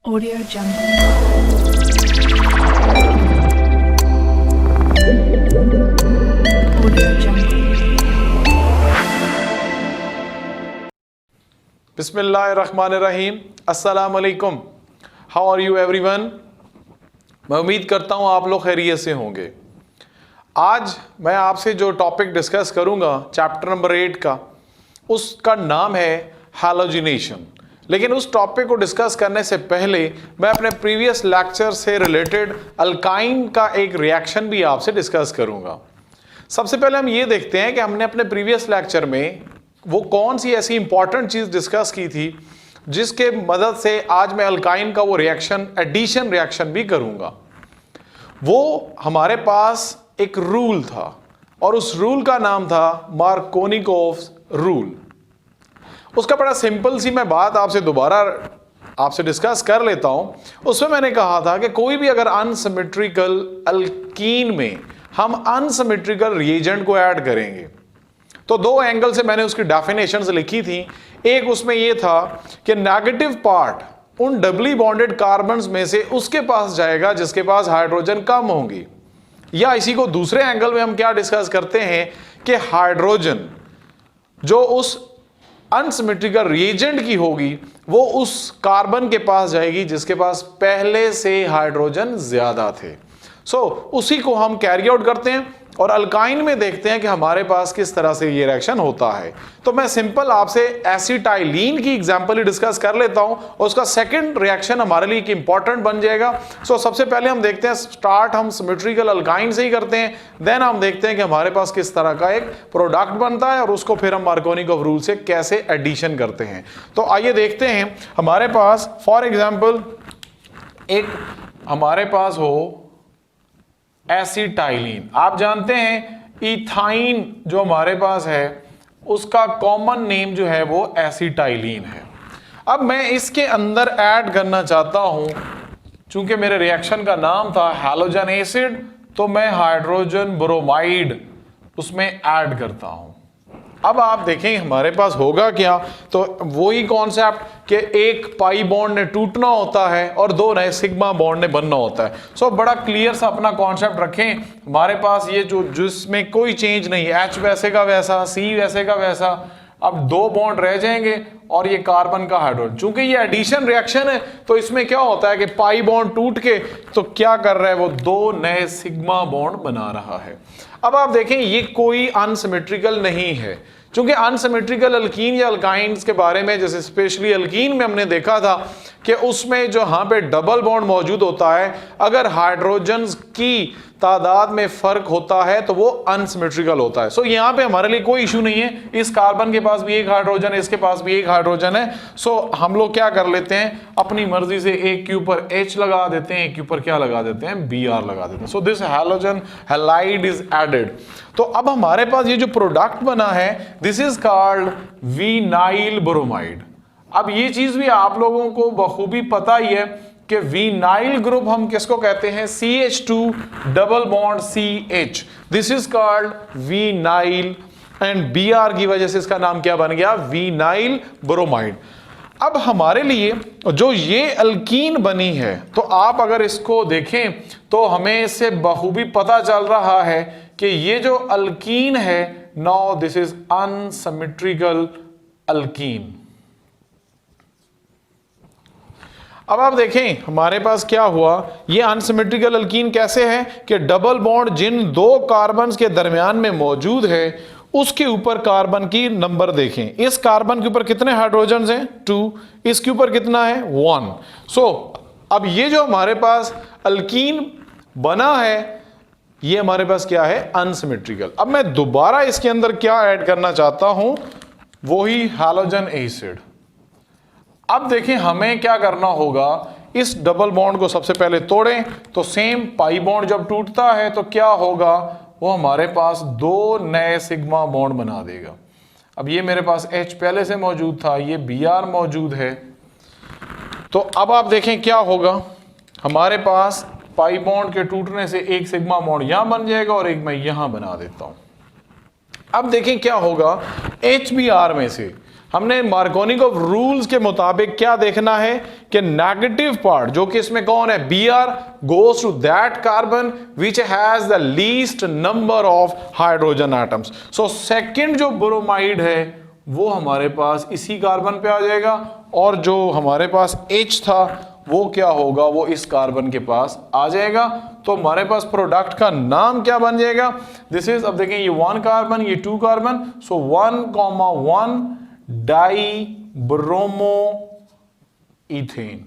Audio Jungle. Audio Jungle. बिस्मिल्लाहिर्रहमानिर्रहीम। अस्सलाम वालेकुम। How are you everyone. मैं उम्मीद करता हूँ आप लोग खैरियत से होंगे। आज मैं आपसे जो टॉपिक डिस्कस करूँगा चैप्टर नंबर 8 का, उसका नाम है हैलोजिनेशन। लेकिन उस टॉपिक को डिस्कस करने से पहले मैं अपने प्रीवियस लेक्चर से रिलेटेड अल्काइन का एक रिएक्शन भी आपसे डिस्कस करूँगा। सबसे पहले हम ये देखते हैं कि हमने अपने प्रीवियस लेक्चर में वो कौन सी ऐसी इंपॉर्टेंट चीज़ डिस्कस की थी जिसके मदद से आज मैं अल्काइन का वो रिएक्शन, एडिशन रिएक्शन भी करूँगा। वो हमारे पास एक रूल था और उस रूल का नाम था मार्कोनिकोव्स रूल। उसका बड़ा सिंपल सी मैं बात आपसे दोबारा आपसे डिस्कस कर लेता हूं। उसमें मैंने कहा था कि कोई भी अगर अनसिमेट्रिकल अल्कीन में हम अनसिमेट्रिकल रिएजेंट को ऐड करेंगे तो दो एंगल से मैंने उसकी डेफिनेशंस लिखी थी। एक उसमें यह था कि नेगेटिव पार्ट उन डबली बॉन्डेड कार्बन्स में से उसके पास जाएगा जिसके पास हाइड्रोजन कम होंगी, या इसी को दूसरे एंगल में हम क्या डिस्कस करते हैं कि हाइड्रोजन जो उस अनसिमेट्रिकल रिएजेंट की होगी वो उस कार्बन के पास जाएगी जिसके पास पहले से हाइड्रोजन ज्यादा थे। उसी को हम कैरी आउट करते हैं और अल्काइन में देखते हैं कि हमारे पास किस तरह से ये रिएक्शन होता है। तो मैं सिंपल आपसे एसिटाइलीन की एग्जांपल ही डिस्कस कर लेता हूं और उसका सेकंड रिएक्शन हमारे लिए एक इंपॉर्टेंट बन जाएगा। सबसे पहले हम देखते हैं, स्टार्ट हम सिमेट्रिकल अल्काइन से ही करते हैं, देन हम देखते हैं कि हमारे पास किस तरह का एक प्रोडक्ट बनता है और उसको फिर हम मार्कोनिकोव रूल से कैसे एडिशन करते हैं। तो आइए देखते हैं। हमारे पास फॉर एग्जाम्पल एक हमारे पास हो एसिटाइलीन। आप जानते हैं इथाइन जो हमारे पास है उसका कॉमन नेम जो है वो एसिटाइलीन है। अब मैं इसके अंदर ऐड करना चाहता हूं, चूंकि मेरे रिएक्शन का नाम था हैलोजन एसिड, तो मैं हाइड्रोजन ब्रोमाइड उसमें ऐड करता हूं। अब आप देखें हमारे पास होगा क्या, तो वही कॉन्सेप्ट कि एक पाई बॉन्ड ने टूटना होता है और दो नए सिग्मा बॉन्ड ने बनना होता है। बड़ा क्लियर सा अपना कॉन्सेप्ट रखें। हमारे पास ये जो जिसमें कोई चेंज नहीं, H वैसे का वैसा, C वैसे का वैसा, अब दो बॉन्ड रह जाएंगे और ये कार्बन का हाइड्रोजन। चूंकि ये एडिशन रिएक्शन है तो इसमें क्या होता है कि पाई बॉन्ड टूट के तो क्या कर रहा है, वो दो नए सिग्मा बॉन्ड बना रहा है। अब आप देखें ये कोई अनसिमेट्रिकल नहीं है, क्योंकि अनसिमेट्रिकल अल्कीन या अल्काइंस के बारे में जैसे स्पेशली अल्कीन में हमने देखा था कि उसमें जो यहाँ पे डबल बॉन्ड मौजूद होता है, अगर हाइड्रोजन्स की तादाद में फर्क होता है तो वो अनसिमेट्रिकल होता है। यहाँ पे हमारे लिए कोई इशू नहीं है। इस कार्बन के पास भी एक हाइड्रोजन है, इसके पास भी एक हाइड्रोजन है। हम लोग क्या कर लेते हैं, अपनी मर्जी से एक के ऊपर H लगा देते हैं, एक के ऊपर क्या लगा देते हैं, Br लगा देते हैं। This halogen halide is added. तो अब हमारे पास ये जो प्रोडक्ट बना है this is called vinyl bromide. अब ये चीज भी आप लोगों को बखूबी पता ही है कि विनाइल ग्रुप हम किसको कहते हैं, CH2 double bond CH, this is called vinyl, and Br की वजह से इसका नाम क्या बन गया, विनाइल ब्रोमाइड। अब हमारे लिए जो ये अल्कीन बनी है, तो आप अगर इसको देखें तो हमें इससे बखूबी पता चल रहा है कि ये जो अल्कीन है, now this is unsymmetrical alkyne. अब आप देखें हमारे पास क्या हुआ, ये अनसिमेट्रिकल अल्कीन कैसे है कि डबल बॉन्ड जिन दो कार्बन्स के दरमियान में मौजूद है उसके ऊपर कार्बन की नंबर देखें। इस कार्बन के ऊपर कितने हाइड्रोजन हैं, 2, इसके ऊपर कितना है, 1। अब ये जो हमारे पास अल्कीन बना है ये हमारे पास क्या है, अनसिमेट्रिकल। अब मैं दोबारा इसके अंदर क्या ऐड करना चाहता हूं, वही हैलोजन एसिड। अब देखें हमें क्या करना होगा, इस डबल बॉन्ड को सबसे पहले तोड़ें तो सेम पाई बॉन्ड जब टूटता है तो क्या होगा, वो हमारे पास दो नए सिग्मा बॉन्ड बना देगा। अब ये मेरे पास H पहले से मौजूद था, ये Br मौजूद है। तो अब आप देखें क्या होगा, हमारे पास पाई बॉन्ड के टूटने से एक सिग्मा बॉन्ड यहां बन जाएगा और एक मैं यहां बना देता हूं। अब देखें क्या होगा, HBr में से हमने मार्कोनिकोव रूल्स के मुताबिक क्या देखना है कि नेगेटिव पार्ट जो कि इसमें कौन है, Br goes to that carbon which has the least number of hydrogen atoms. So second जो ब्रोमाइड है वो हमारे पास इसी कार्बन पे आ जाएगा और जो हमारे पास H था वो क्या होगा, वो इस कार्बन के पास आ जाएगा। तो हमारे पास प्रोडक्ट का नाम क्या बन जाएगा, दिस इज, अब देखें ये 1 कार्बन ये 2 कार्बन, सो 1,1 डाई ब्रोमो इथेन।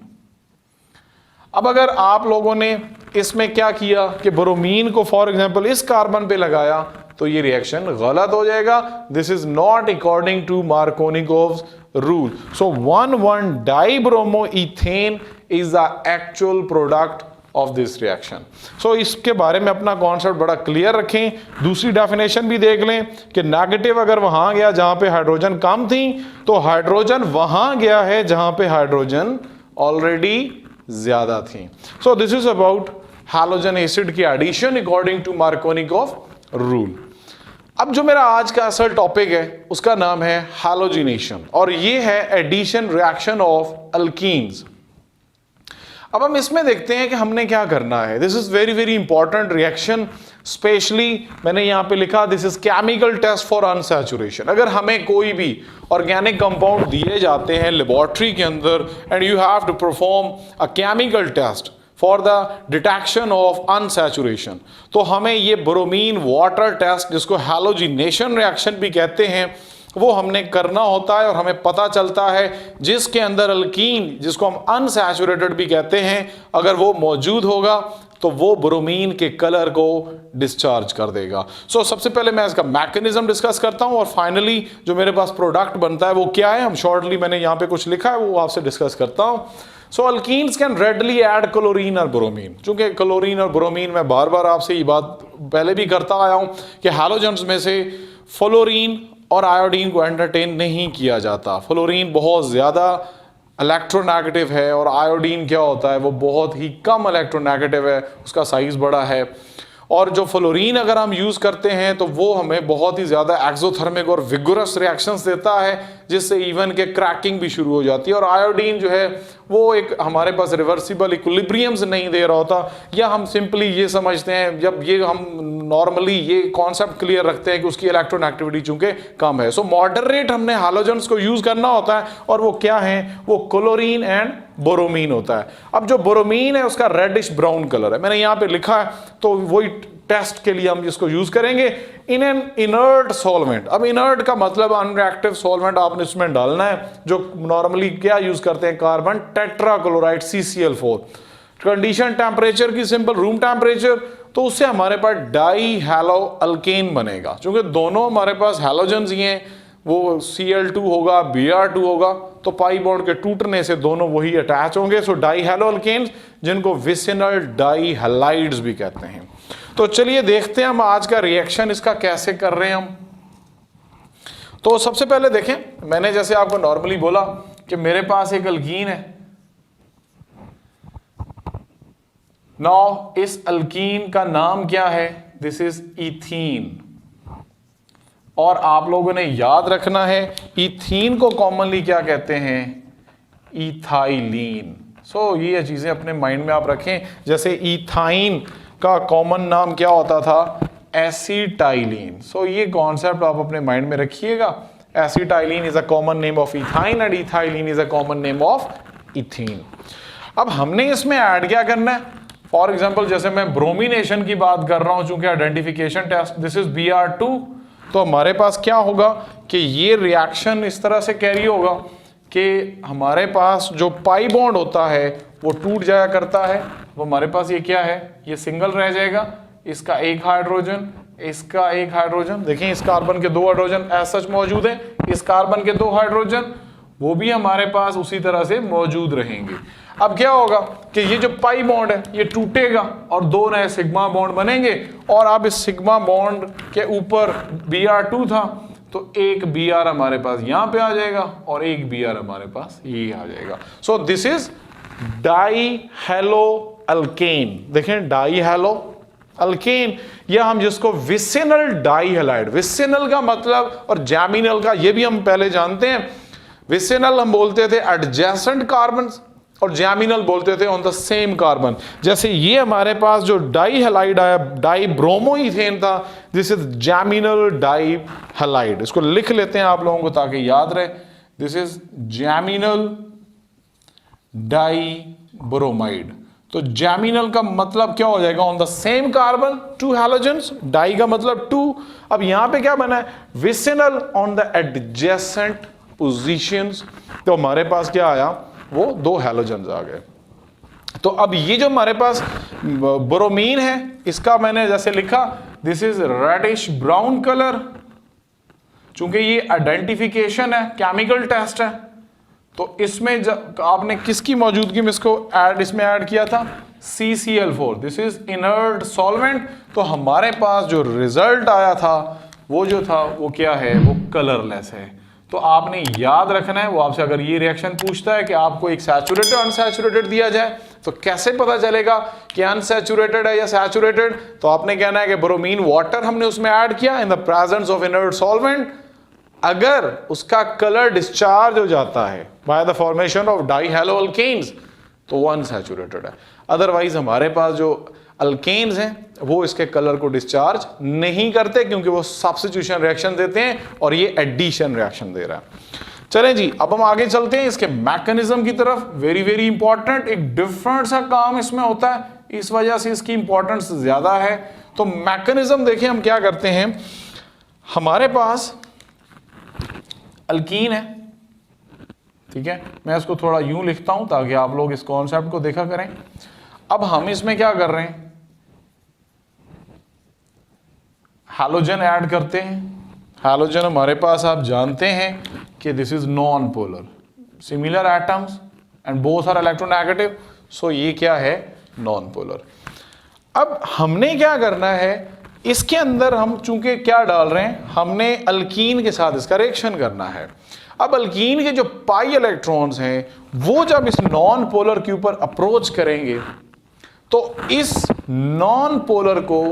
अब अगर आप लोगों ने इसमें क्या किया कि ब्रोमीन को फॉर एग्जांपल इस कार्बन पे लगाया तो ये रिएक्शन गलत हो जाएगा, this is not according to Markovnikov's rule. So 1,1 dibromo ethane is the actual product of this reaction. So इसके बारे में अपना कॉन्सेप्ट बड़ा क्लियर रखें। दूसरी डेफिनेशन भी देख लें कि नेगेटिव अगर वहां गया जहां पे हाइड्रोजन कम थी तो हाइड्रोजन वहां गया है जहां पे हाइड्रोजन ऑलरेडी ज्यादा थी। So this is about halogen acid की addition according to Markovnikov rule. अब जो मेरा आज का असल टॉपिक है उसका नाम है हैलोजिनेशन और ये है एडिशन रिएक्शन ऑफ अल्कीन्स। अब हम इसमें देखते हैं कि हमने क्या करना है। This is very very important reaction, especially मैंने यहां पे लिखा this is chemical test for unsaturation. अगर हमें कोई भी ऑर्गेनिक कंपाउंड दिए जाते हैं लेबोरेटरी के अंदर and you have to perform a chemical test for the detection of unsaturation, तो हमें ये ब्रोमीन वाटर टेस्ट जिसको हैलोजिनेशन रिएक्शन भी कहते हैं वो हमने करना होता है और हमें पता चलता है जिसके अंदर अल्कीन जिसको हम अनसैचुरेटेड भी कहते हैं अगर वो मौजूद होगा तो वो ब्रोमीन के कलर को डिस्चार्ज कर देगा। सो सबसे पहले मैं इसका मैकेनिज्म डिस्कस करता हूं और फाइनली जो मेरे पास प्रोडक्ट बनता है वो क्या है, हम शॉर्टली मैंने यहां पे कुछ लिखा है वो आपसे डिस्कस करता हूं। So alkenes can readily add chlorine और ब्रोमीन। चूंकि क्लोरीन और ब्रोमीन मैं बार बार आपसे ये बात पहले भी करता आया हूं कि हैलोजेंस में से फ्लोरीन और आयोडीन को एंटरटेन नहीं किया जाता। फ्लोरीन बहुत ज़्यादा इलेक्ट्रोनेगेटिव है और आयोडीन क्या होता है वो बहुत ही कम इलेक्ट्रोनेगेटिव है, उसका साइज बड़ा है। और जो फ्लोरीन अगर हम यूज़ करते हैं तो वो हमें बहुत ही ज़्यादा एक्सोथर्मिक और विगोरस रिएक्शंस देता है जिससे इवन के क्रैकिंग भी शुरू हो जाती है। और आयोडीन जो है वो एक हमारे पास रिवर्सिबल इक्विलिब्रियम्स नहीं दे रहा होता, या हम सिंपली ये समझते हैं जब ये हम नॉर्मली ये कॉन्सेप्ट क्लियर रखते हैं कि उसकी इलेक्ट्रोनेगेटिविटी चूंकि कम है। सो मॉडरेट हमने हैलोजेंस को यूज़ करना होता है और वो क्या है, वो क्लोरीन एंड बोरोमीन होता है। अब जो बोरोमीन है उसका रेडिश ब्राउन कलर है, मैंने यहाँ पे लिखा है तो वही टेस्ट के लिए हम इसको यूज करेंगे इन एन इनर्ट सॉल्वेंट। अब इनर्ट का मतलब अनरिएक्टिव सॉल्वेंट आपने इसमें डालना है जो नॉर्मली क्या यूज करते हैं, carbon tetrachloride CCl4। Condition temperature की सिंपल रूम टेम्परेचर, तो उससे हमारे पास डाई हैलो अल्केन बनेगा। क्योंकि दोनों हमारे पास हैलोजेंस ही हैं, वो Cl2 होगा Br2 होगा, तो पाई बॉन्ड के टूटने से दोनों वही अटैच होंगे। सो डाई हैलो अल्केन्स जिनको विसिनल डाई हैलाइड्स भी कहते हैं। तो चलिए देखते हैं हम आज का रिएक्शन इसका कैसे कर रहे हैं हम। तो सबसे पहले देखें, मैंने जैसे आपको नॉर्मली बोला कि मेरे पास एक अल्कीन है। नाउ इस अल्कीन का नाम क्या है, दिस इज इथीन। और आप लोगों ने याद रखना है इथीन को कॉमनली क्या कहते हैं, इथाइलीन। सो ये चीजें अपने माइंड में आप रखें। जैसे इथाइन का कॉमन नाम क्या होता था, एसिटाइलीन। सो ये कॉन्सेप्ट आप अपने माइंड में रखिएगा। Acetylene is a common name of ethyne and ethylene is a common name of ethene. अब हमने इसमें ऐड क्या करना है, फॉर एग्जाम्पल जैसे मैं ब्रोमिनेशन की बात कर रहा हूं, चूंकि identification test this is Br2, तो हमारे पास क्या होगा कि ये रिएक्शन इस तरह से कैरी होगा कि हमारे पास जो पाई बॉन्ड होता है वो टूट जाया करता है। वो हमारे पास ये क्या है, ये सिंगल रह जाएगा, इसका एक हाइड्रोजन, इसका एक हाइड्रोजन। देखें इस कार्बन के 2 हाइड्रोजन एज सच मौजूद है, इस कार्बन के 2 हाइड्रोजन वो भी हमारे पास उसी तरह से मौजूद रहेंगे। अब क्या होगा कि ये जो पाई बॉन्ड है ये टूटेगा और 2 नए सिग्मा बॉन्ड बनेंगे। और अब इस सिग्मा बॉन्ड के ऊपर Br2 था तो एक Br हमारे पास यहां पे आ जाएगा और एक Br हमारे पास ये आ जाएगा। So this is dihaloalkane. देखें डाई हैलो अल्केन, या हम जिसको विसिनल डाई हैलाइड, विसिनल का मतलब और जैमिनल का ये भी हम पहले जानते हैं। विसिनल हम बोलते थे एडजेसेंट कार्बन, और जैमिनल बोलते थे ऑन द सेम कार्बन। जैसे ये हमारे पास जो डाई हैलाइड आया, डाई ब्रोमोइथेन था, this is geminal die halide. इसको लिख लेते हैं आप लोगों को ताकि याद रहे, this is geminal dibromide. तो जैमिनल का मतलब क्या हो जाएगा, on the same carbon two halogens, di का मतलब टू। अब यहां पे क्या बना है, vicinal on the adjacent positions, तो हमारे पास क्या आया, वो 2 हैलोजेंस आ गए। तो अब ये जो हमारे पास ब्रोमीन है, इसका मैंने जैसे लिखा, this is reddish brown colour, चूंकि ये आइडेंटिफिकेशन है, केमिकल टेस्ट है, तो इसमें आपने किसकी मौजूदगी में इसको इसमें ऐड किया था, CCl4, this is inert solvent. तो हमारे पास जो रिजल्ट आया था वो जो था वो क्या है, वो कलरलेस है। तो आपने याद रखना है, वो आपसे अगर ये रिएक्शन पूछता है कि आपको एक सैचुरेटेड अनसैचुरेटेड दिया जाए तो कैसे पता चलेगा कि अनसैचुरेटेड है या सैचुरेटेड, तो आपने कहना है कि ब्रोमीन वाटर हमने उसमें ऐड किया in the presence of inert solvent, अगर उसका कलर डिस्चार्ज हो जाता है बाय द फॉर्मेशन ऑफ डाईहैलोअल्केन्स तो वो अनसैचुरेटेड है। अदरवाइज हमारे पास जो अल्केन्स हैं वो इसके कलर को डिस्चार्ज नहीं करते, क्योंकि वो सब्स्टिट्यूशन रिएक्शन देते हैं और ये एडिशन रिएक्शन दे रहा है। चलें जी, अब हम आगे चलते हैं इसके मैकेनिज्म की तरफ। वेरी वेरी इंपॉर्टेंट, एक डिफरेंट सा काम इसमें होता है, इस वजह से इसकी इंपॉर्टेंस ज्यादा है। तो मैकेनिज्म देखिए हम क्या करते हैं, हमारे पास अल्कीन है, ठीक है, मैं इसको थोड़ा यूं लिखता हूं ताकि आप लोग इस कॉन्सेप्ट को देखा करें। अब हम इसमें क्या कर रहे हैं, हैलोजन ऐड करते हैं। हैलोजन हमारे पास आप जानते हैं कि this is non polar, similar atoms and both are electronegative, so ये क्या है, नॉन पोलर। अब हमने क्या करना है, इसके अंदर हम चूंकि क्या डाल रहे हैं, हमने अल्कीन के साथ इसका रिएक्शन करना है। अब अल्कीन के जो पाई इलेक्ट्रॉन्स हैं वो जब इस नॉन पोलर के ऊपर अप्रोच करेंगे तो इस नॉन पोलर को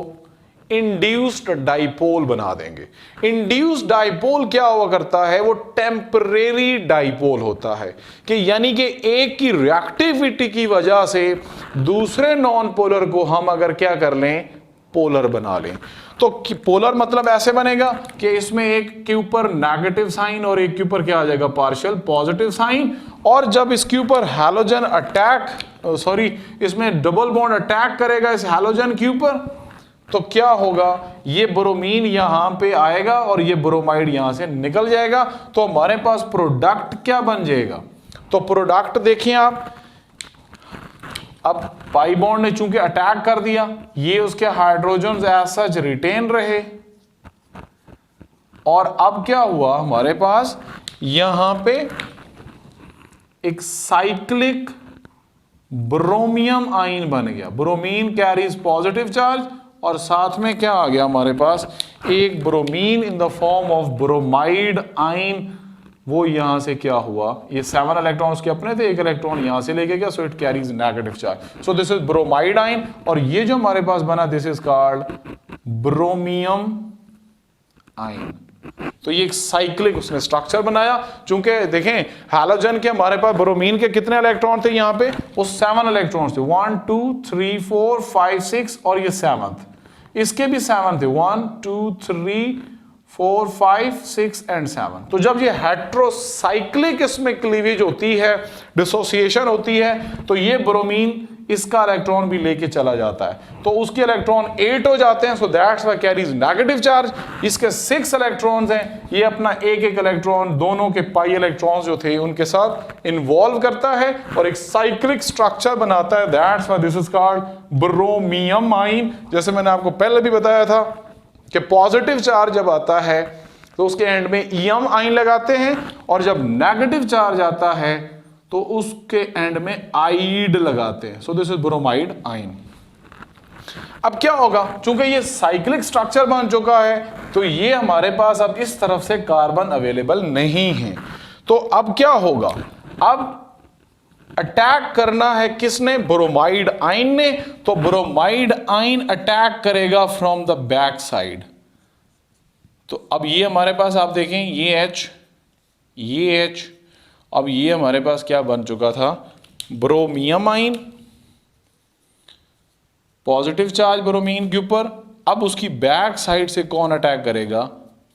इंड्यूस्ड डाइपोल बना देंगे। इंड्यूस्ड डाइपोल क्या हुआ करता है, वो टेम्परेरी डाइपोल होता है, कि यानी कि एक की रिएक्टिविटी की वजह से दूसरे नॉन पोलर को हम अगर क्या कर लें, पोलर बना लें। तो पोलर मतलब ऐसे बनेगा कि इसमें एक के ऊपर नेगेटिव साइन और एक के ऊपर क्या आ जाएगा, पार्शियल पॉजिटिव साइन। और जब इसके ऊपर हैलोजन इसमें डबल बॉन्ड अटैक करेगा इस हैलोजन के ऊपर, तो क्या होगा, ये ब्रोमीन यहां पे आएगा और ये ब्रोमाइड यहां से निकल जाएगा। तो हमारे पास प्रोडक्ट क्या बन जाएगा, तो प्रोडक्ट देखिए आप, अब पाई बॉन्ड ने चूंकि अटैक कर दिया, ये उसके हाइड्रोजन एज सच रिटेन रहे, और अब क्या हुआ, हमारे पास यहां पे एक साइक्लिक ब्रोमियम आयन बन गया। ब्रोमीन कैरीज पॉजिटिव चार्ज और साथ में क्या आ गया हमारे पास, एक bromine in the form of bromide ion, वो यहां से क्या हुआ, ये 7 इलेक्ट्रॉन्स के अपने थे, एक इलेक्ट्रॉन यहां से लेके गया, so it carries negative charge, so this is bromide ion. और ये जो हमारे पास बना, दिस इज कॉल्ड ब्रोमियम आयन। तो ये एक साइक्लिक उसने स्ट्रक्चर बनाया। चूंकि देखें हैलोजन के हमारे पास ब्रोमीन के कितने इलेक्ट्रॉन थे, यहां पे वो 7 इलेक्ट्रॉन्स थे, 1 2 3 4 5 6 और ये 7th, इसके भी 7 थे, 1 2 3 4 5 6 एंड 7। तो जब ये हेट्रोसाइक्लिक इसमें क्लीवेज होती है, डिसोसिएशन होती है, तो ये ब्रोमीन इसका इलेक्ट्रॉन भी लेके चला जाता है, तो उसके इलेक्ट्रॉन 8 हो जाते हैं, so that's why carries negative charge. इसके 6 इलेक्ट्रॉन्स हैं, ये अपना एक एक इलेक्ट्रॉन दोनों के पाई इलेक्ट्रॉन्स जो थे उनके साथ इन्वॉल्व करता है और एक साइक्लिक स्ट्रक्चर बनाता है, that's why this is called ब्रोमियम ion. जैसे मैंने आपको पहले भी बताया था कि पॉजिटिव चार्ज जब आता है तो उसके एंड में ईएम आयन लगाते हैं, और जब नेगेटिव चार्ज आता है तो उसके एंड में आइड लगाते हैं, सो दिस इज ब्रोमाइड आयन। अब क्या होगा, चूंकि ये साइक्लिक स्ट्रक्चर बन चुका है तो ये हमारे पास अब इस तरफ से कार्बन अवेलेबल नहीं है, तो अब क्या होगा, अब अटैक करना है किसने, ब्रोमाइड आयन ने। तो ब्रोमाइड आयन अटैक करेगा फ्रॉम द बैक साइड। तो अब ये हमारे पास आप देखें, ये H, अब ये हमारे पास क्या बन चुका था, ब्रोमियमाइन, पॉजिटिव चार्ज ब्रोमीन के ऊपर। अब उसकी बैक साइड से कौन अटैक करेगा,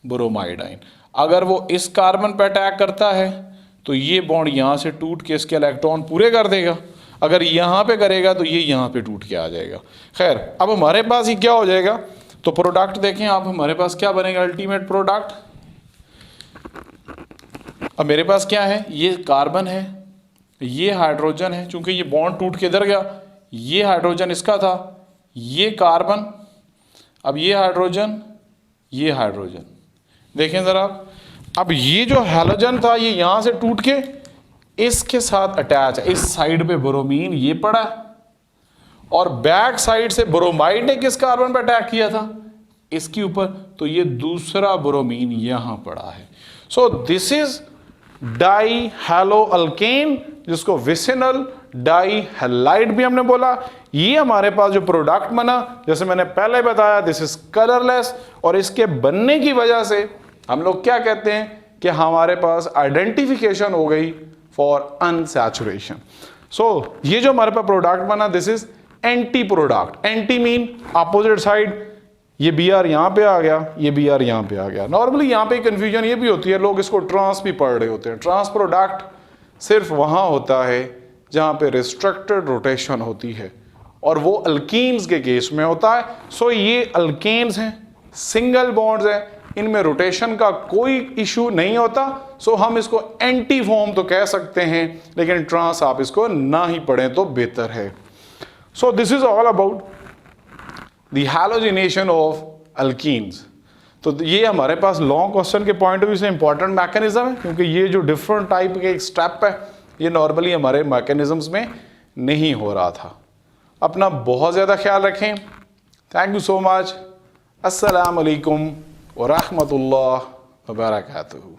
ब्रोमाइडाइन। अगर वो इस कार्बन पर अटैक करता है तो ये बॉन्ड यहां से टूट के इसके इलेक्ट्रॉन पूरे कर देगा, अगर यहां पे करेगा तो ये यहां पे टूट के आ जाएगा। खैर, अब हमारे पास ये क्या हो जाएगा, तो प्रोडक्ट देखें आप, हमारे पास क्या बनेगा, अल्टीमेट प्रोडक्ट। अब मेरे पास क्या है, ये कार्बन है, ये हाइड्रोजन है, चूंकि ये बॉन्ड टूट के इधर गया, ये हाइड्रोजन इसका था, ये कार्बन, अब ये हाइड्रोजन, ये हाइड्रोजन। देखें जरा आप, अब ये जो हैलोजन था ये यहां से टूट के इसके साथ अटैच है, इस साइड पे ब्रोमीन ये पड़ा है, और बैक साइड से ब्रोमाइड ने किस कार्बन पे अटैक किया था, इसके ऊपर, तो ये दूसरा ब्रोमीन यहां पड़ा है। So this is dihaloalkane, जिसको विसिनल डाई हैलाइड भी हमने बोला। ये हमारे पास जो प्रोडक्ट बना, जैसे मैंने पहले बताया, दिस इज कलरलेस, और इसके बनने की वजह से हम लोग क्या कहते हैं कि हमारे पास आइडेंटिफिकेशन हो गई फॉर अनसैचुरेशन। सो ये जो हमारे पास प्रोडक्ट बना, this is anti product. Anti mean opposite side, ये बी आर यहां पे आ गया, ये बी आर यहां पे आ गया। नॉर्मली यहां पे कंफ्यूजन ये भी होती है, लोग इसको ट्रांस भी पढ़ रहे होते हैं। ट्रांस प्रोडक्ट सिर्फ वहां होता है जहां पे रिस्ट्रिक्टेड रोटेशन होती है, और वो अल्कीन्स के केस में होता है। सो ये अल्केन्स हैं, सिंगल बॉन्ड्स हैं, इनमें रोटेशन का कोई इशू नहीं होता। सो हम इसको एंटी फॉर्म तो कह सकते हैं, लेकिन ट्रांस आप इसको ना ही पढ़ें तो बेहतर है। So this is all about the halogenation of alkenes. तो ये हमारे पास लॉन्ग क्वेश्चन के पॉइंट ऑफ व्यू से इंपॉर्टेंट मैकेनिज्म है, क्योंकि ये जो डिफरेंट टाइप के एक स्टेप है, ये नॉर्मली हमारे मैकेनिज्म्स में नहीं हो रहा था। अपना बहुत ज़्यादा ख्याल रखें। Thank you so much. अस्सलाम वालेकुम व रहमतुल्लाह व बरकातुहू।